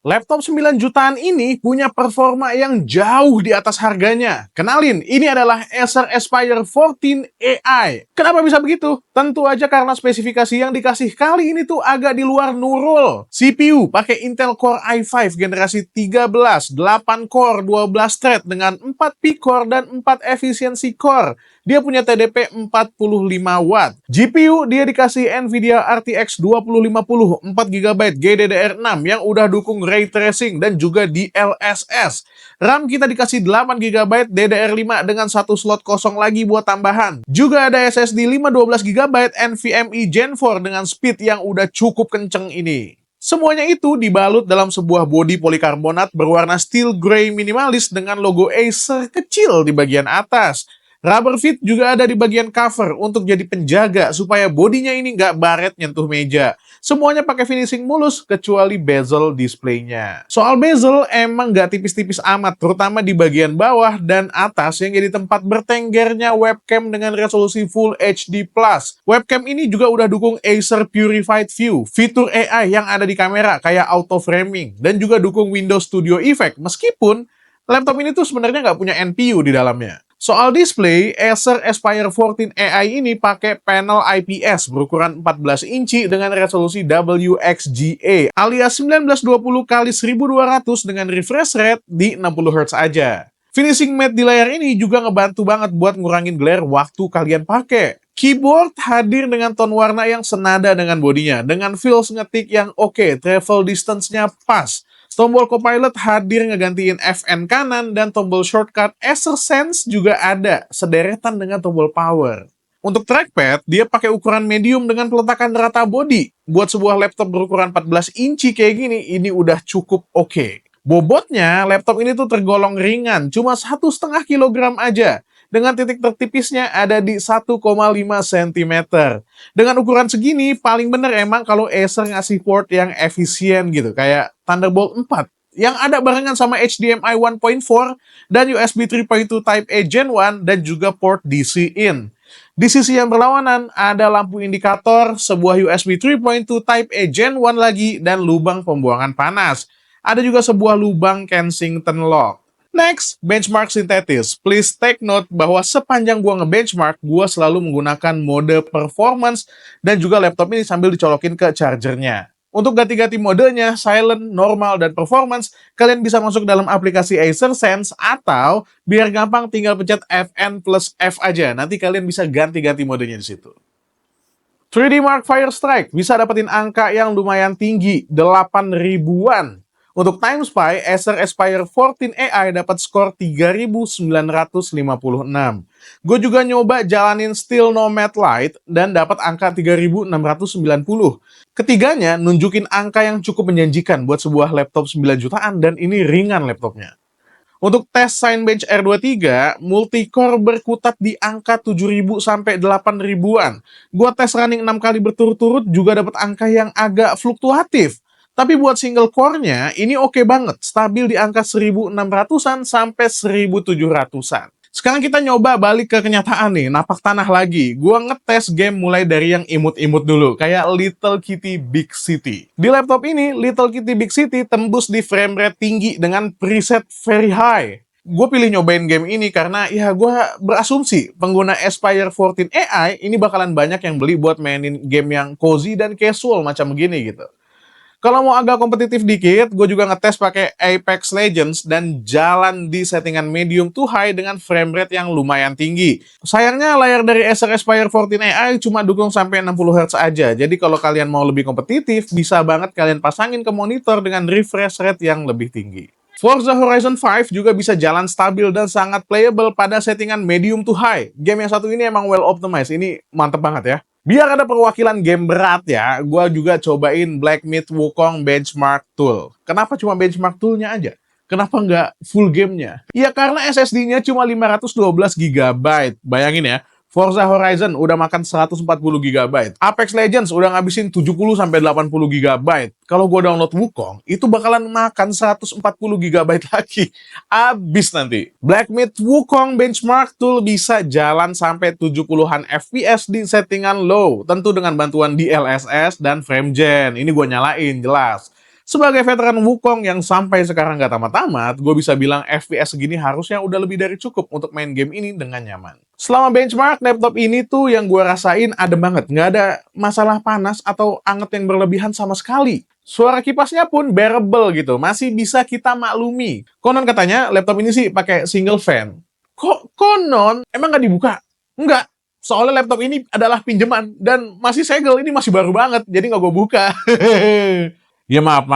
Laptop 9 jutaan ini punya performa yang jauh di atas harganya. Kenalin, ini adalah Acer Aspire 14 AI. Kenapa bisa begitu? Tentu aja karena spesifikasi yang dikasih kali ini tuh agak di luar nurul. CPU pakai Intel Core i5 generasi 13, 8 core, 12 thread dengan 4 P-core dan 4 efisiensi core. Dia punya TDP 45 watt. GPU dia dikasih Nvidia RTX 2050 4GB GDDR6 yang udah dukung ray tracing dan juga DLSS. RAM kita dikasih 8GB DDR5 dengan satu slot kosong lagi buat tambahan. Juga ada SSD 512GB NVMe Gen 4 dengan speed yang udah cukup kenceng ini. Semuanya itu dibalut dalam sebuah bodi polikarbonat berwarna steel grey minimalis dengan logo Acer kecil di bagian atas. Rubber fit juga ada di bagian cover untuk jadi penjaga supaya bodinya ini nggak baret nyentuh meja. Semuanya pakai finishing mulus kecuali bezel displaynya. Soal bezel emang nggak tipis-tipis amat, terutama di bagian bawah dan atas yang jadi tempat bertenggernya webcam dengan resolusi Full HD+. Webcam ini juga udah dukung Acer Purified View, fitur AI yang ada di kamera kayak auto framing, dan juga dukung Windows Studio Effect, meskipun laptop ini tuh sebenarnya nggak punya NPU di dalamnya. Soal display, Acer Aspire 14 AI ini pakai panel IPS berukuran 14 inci dengan resolusi WXGA alias 1920 x 1200 dengan refresh rate di 60 Hz aja. Finishing matte di layar ini juga ngebantu banget buat ngurangin glare waktu kalian pakai. Keyboard hadir dengan tone warna yang senada dengan bodinya, dengan feels ngetik yang oke, travel distance-nya pas. Tombol Copilot hadir ngegantiin FN kanan dan tombol shortcut Acer Sense juga ada, sederetan dengan tombol power. Untuk trackpad, dia pakai ukuran medium dengan peletakan rata body. Buat sebuah laptop berukuran 14 inci kayak gini, ini udah cukup oke. Bobotnya, laptop ini tuh tergolong ringan, cuma 1,5 kg aja. Dengan titik tertipisnya ada di 1,5 cm. Dengan ukuran segini, paling bener emang kalau Acer ngasih port yang efisien gitu, kayak Thunderbolt 4, yang ada barengan sama HDMI 1.4 dan USB 3.2 Type-A Gen 1 dan juga port DC-in. Di sisi yang berlawanan, ada lampu indikator, sebuah USB 3.2 Type-A Gen 1 lagi, dan lubang pembuangan panas. Ada juga sebuah lubang Kensington lock. Next, benchmark sintetis. Please take note bahwa sepanjang gua nge-benchmark, gua selalu menggunakan mode performance dan juga laptop ini sambil dicolokin ke chargernya. Untuk ganti-ganti modenya, silent, normal, dan performance, kalian bisa masuk dalam aplikasi Acer Sense atau biar gampang tinggal pencet Fn plus F aja. Nanti kalian bisa ganti-ganti modenya di situ. 3D Mark Fire Strike bisa dapetin angka yang lumayan tinggi, 8 ribuan. Untuk Time Spy, Acer Aspire 14 AI dapat skor 3.956. Gue juga nyoba jalanin Still Nomad Lite dan dapat angka 3.690. Ketiganya nunjukin angka yang cukup menjanjikan buat sebuah laptop 9 jutaan dan ini ringan laptopnya. Untuk tes Cinebench R23, multicore berkutat di angka 7.000 sampai 8.000-an. Gua tes running 6 kali berturut-turut juga dapat angka yang agak fluktuatif. Tapi buat single core-nya, ini oke banget, stabil di angka 1.600-an sampai 1.700-an. Sekarang kita nyoba balik ke kenyataan nih, napak tanah lagi. Gua ngetes game mulai dari yang imut-imut dulu, kayak Little Kitty Big City. Di laptop ini, Little Kitty Big City tembus di frame rate tinggi dengan preset very high. Gue pilih nyobain game ini karena ya gue berasumsi pengguna Aspire 14 AI ini bakalan banyak yang beli buat mainin game yang cozy dan casual macam begini gitu. Kalau mau agak kompetitif dikit, gue juga ngetes pakai Apex Legends dan jalan di settingan medium to high dengan frame rate yang lumayan tinggi. Sayangnya layar dari Acer Aspire 14 AI cuma dukung sampai 60 Hz aja. Jadi kalau kalian mau lebih kompetitif, bisa banget kalian pasangin ke monitor dengan refresh rate yang lebih tinggi. Forza Horizon 5 juga bisa jalan stabil dan sangat playable pada settingan medium to high. Game yang satu ini emang well optimized, ini mantep banget ya. Biar ada perwakilan game berat ya, gue juga cobain Black Myth Wukong Benchmark Tool. Kenapa cuma benchmark toolnya aja? Kenapa nggak full gamenya? Ya karena SSD-nya cuma 512 GB. Bayangin ya, Forza Horizon udah makan 140 GB. Apex Legends udah ngabisin 70-80 GB. Kalau gue download Wukong, itu bakalan makan 140 GB lagi. Abis nanti. Black Myth Wukong Benchmark Tool bisa jalan sampai 70-an FPS di settingan low. Tentu dengan bantuan DLSS dan FrameGen. Ini gue nyalain, jelas. Sebagai veteran Wukong yang sampai sekarang nggak tamat-tamat, gue bisa bilang FPS segini harusnya udah lebih dari cukup untuk main game ini dengan nyaman. Selama benchmark, laptop ini tuh yang gue rasain adem banget. Nggak ada masalah panas atau anget yang berlebihan sama sekali. Suara kipasnya pun bearable gitu, masih bisa kita maklumi. Konon katanya laptop ini sih pakai single fan. Kok konon? Emang nggak dibuka? Enggak. Soalnya laptop ini adalah pinjaman dan masih segel, ini masih baru banget, jadi nggak gue buka. Ya maaf.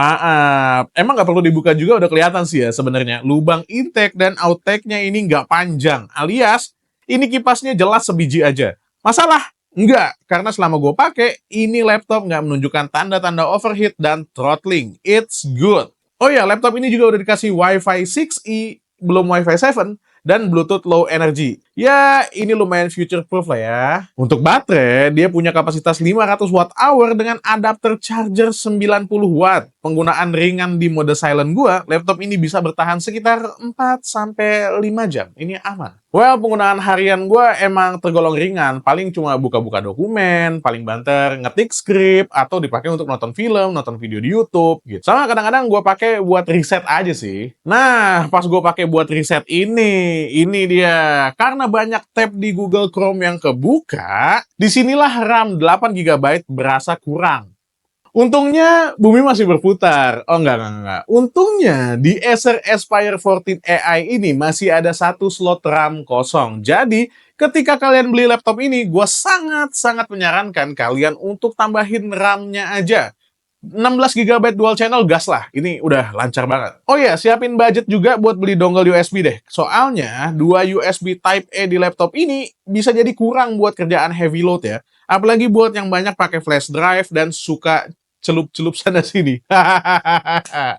Emang nggak perlu dibuka juga udah kelihatan sih ya sebenarnya. Lubang intake dan outtake-nya ini nggak panjang. Alias, ini kipasnya jelas sebiji aja. Masalah? Enggak. Karena selama gue pakai, ini laptop nggak menunjukkan tanda-tanda overheat dan throttling. It's good. Oh ya, laptop ini juga udah dikasih Wi-Fi 6E, belum Wi-Fi 7, dan Bluetooth Low Energy. Ya, ini lumayan future proof lah ya. Untuk baterai, dia punya kapasitas 500 watt-hour dengan adapter charger 90 watt. Penggunaan ringan di mode silent gua, laptop ini bisa bertahan sekitar 4-5 jam. Ini aman. Well, penggunaan harian gua emang tergolong ringan. Paling cuma buka-buka dokumen, paling banter ngetik skrip, atau dipakai untuk nonton film, nonton video di YouTube, gitu. Sama kadang-kadang gua pakai buat riset aja sih. Nah, pas gua pakai buat riset ini dia. Karena banyak tab di Google Chrome yang kebuka, disinilah RAM 8 GB berasa kurang. Untungnya bumi masih berputar. Oh enggak. Untungnya di Acer Aspire 14 AI ini masih ada satu slot RAM kosong. Jadi ketika kalian beli laptop ini, gue sangat-sangat menyarankan kalian untuk tambahin RAM-nya aja. 16 GB dual channel gas lah, ini udah lancar banget. Oh ya, siapin budget juga buat beli dongle USB deh. Soalnya, 2 USB Type-A di laptop ini bisa jadi kurang buat kerjaan heavy load ya. Apalagi buat yang banyak pakai flash drive dan suka celup-celup sana-sini.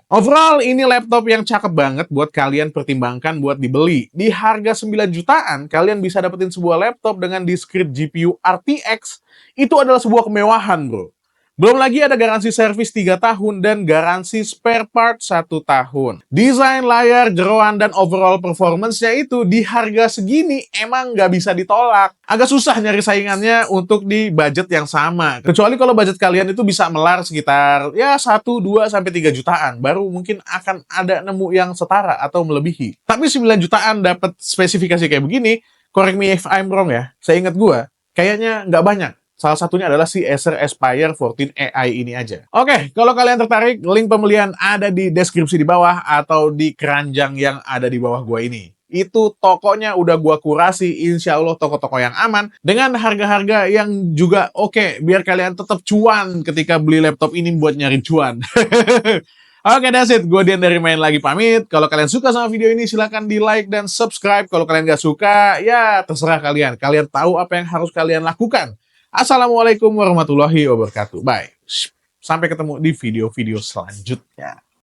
Overall, ini laptop yang cakep banget buat kalian pertimbangkan buat dibeli. Di harga 9 jutaan, kalian bisa dapetin sebuah laptop dengan discrete GPU RTX. Itu adalah sebuah kemewahan, bro. Belum lagi ada garansi servis 3 tahun dan garansi spare part 1 tahun. Desain layar, jeroan, dan overall performance-nya itu di harga segini emang nggak bisa ditolak. Agak susah nyari saingannya untuk di budget yang sama. Kecuali kalau budget kalian itu bisa melar sekitar ya 1, 2, sampai 3 jutaan. Baru mungkin akan ada nemu yang setara atau melebihi. Tapi 9 jutaan dapat spesifikasi kayak begini, correct me if I'm wrong ya, seingat gua, kayaknya nggak banyak. Salah satunya adalah si Acer Aspire 14 AI ini aja. Oke, kalau kalian tertarik, link pembelian ada di deskripsi di bawah atau di keranjang yang ada di bawah gua ini. Itu tokonya udah gua kurasi, insya Allah toko-toko yang aman, dengan harga-harga yang juga oke, biar kalian tetap cuan ketika beli laptop ini buat nyari cuan. Oke, that's it. Gue Dian dari Main Lagi pamit. Kalau kalian suka sama video ini, silahkan di like dan subscribe. Kalau kalian gak suka, ya terserah kalian. Kalian tahu apa yang harus kalian lakukan. Assalamualaikum warahmatullahi wabarakatuh. Bye. Sampai ketemu di video-video selanjutnya.